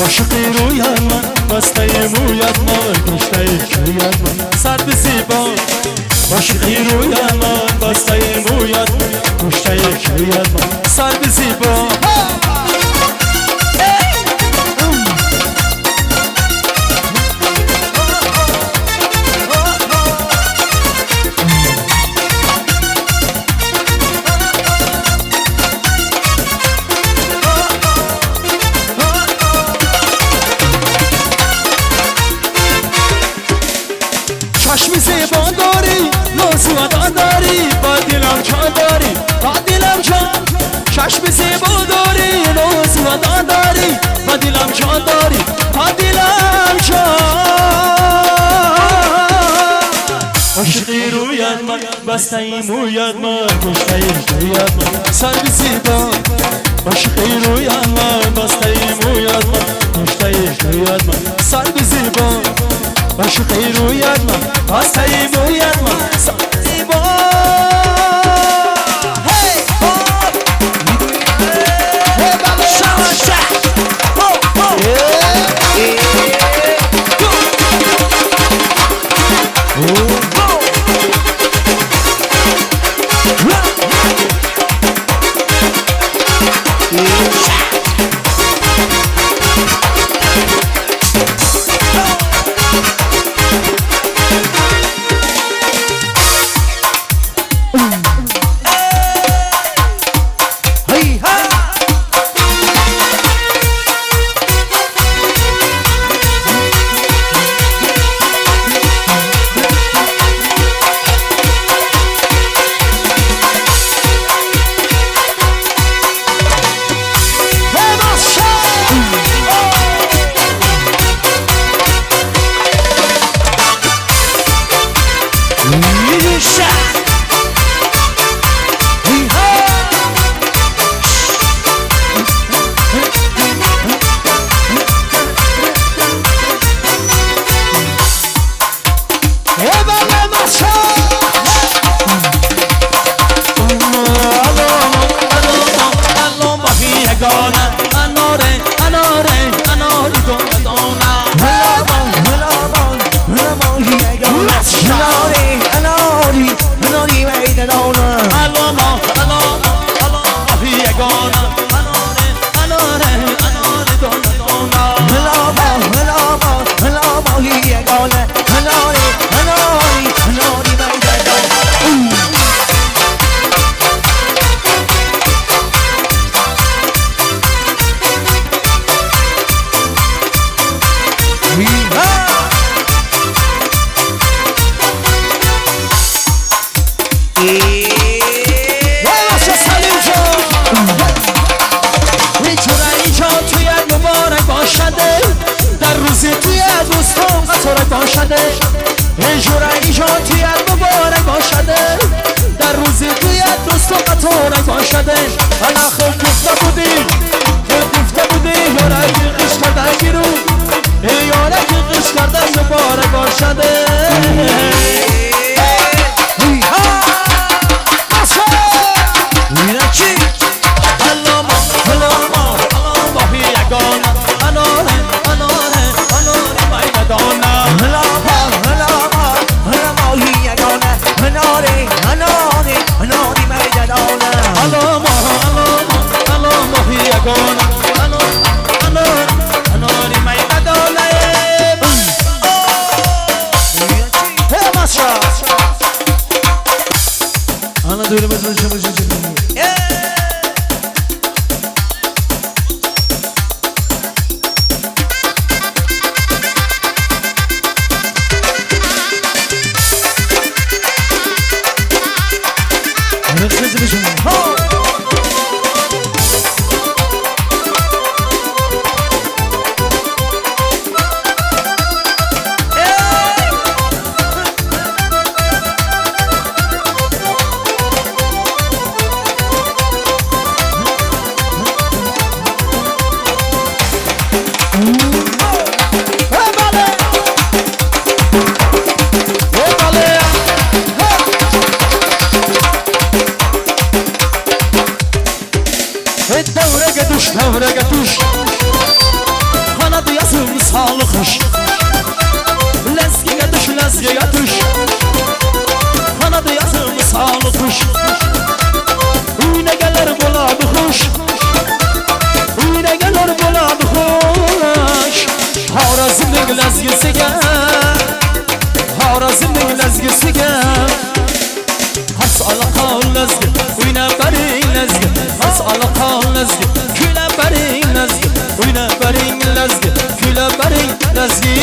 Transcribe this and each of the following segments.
عاشقی رویت من بسته مویت من کشته شویت من سر به زیبا عاشقی رویت من بسته مویت من کشته شویت من سر به زیبا چشمی زیبا داری ناز و ادا داری با دلم جان داری با دلم جان چشمی زیبا داری ناز و ادا داری با دلم جان داری با دلم جان عاشقی رویت من بسته مویت من کشته شویت من سر به زیبا عاشقی رویت من بسته مویت من کشته شویت من سر به زیبا عاشقی رویت من بسته مویت من سر به زیبا lazgisiga Xorazmning lazgisiga Has alaqon lazgi o'ynab baring lazgi Has alaqon lazgi kuylab baring lazgi o'ynab baring lazgi kuylab baring lazgi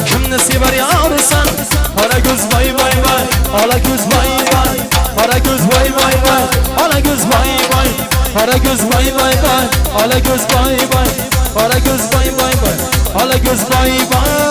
Kimni sevar yorisan Qora ko'z vay vay vay Ola ko'z vay vay Qora ko'z vay vay vay Ola ko'z vay vay Qora ko'z vay vay vay Ola ko'z vay vay Qora ko'z vay vay vay Ola ko'z vay vay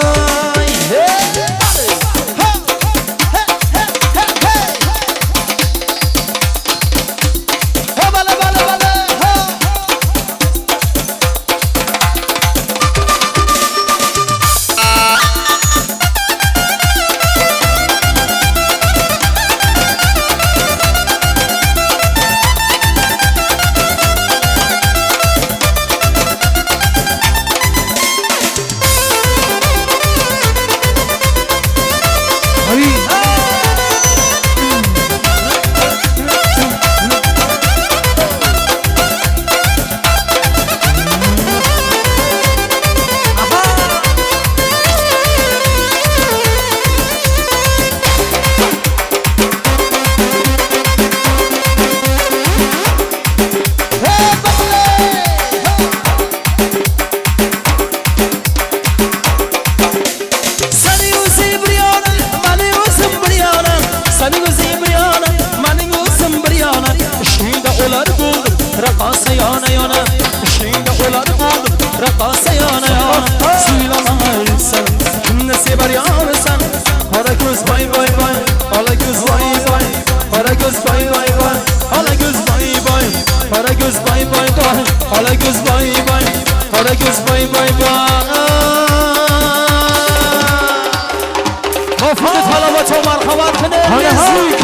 Raqasa yana yana ishingda ular bo'ldi Raqasa yana yana suylamaysan Kimni sevar yorisan Qora ko'z vay vay vay Ola ko'z vay vay Qora ko'z vay vay vay Ola ko'z vay vay Qora ko'z vay vay vay Ola ko'z vay vay Qora ko'z vay vay vay Vafot talaba marhamat qilib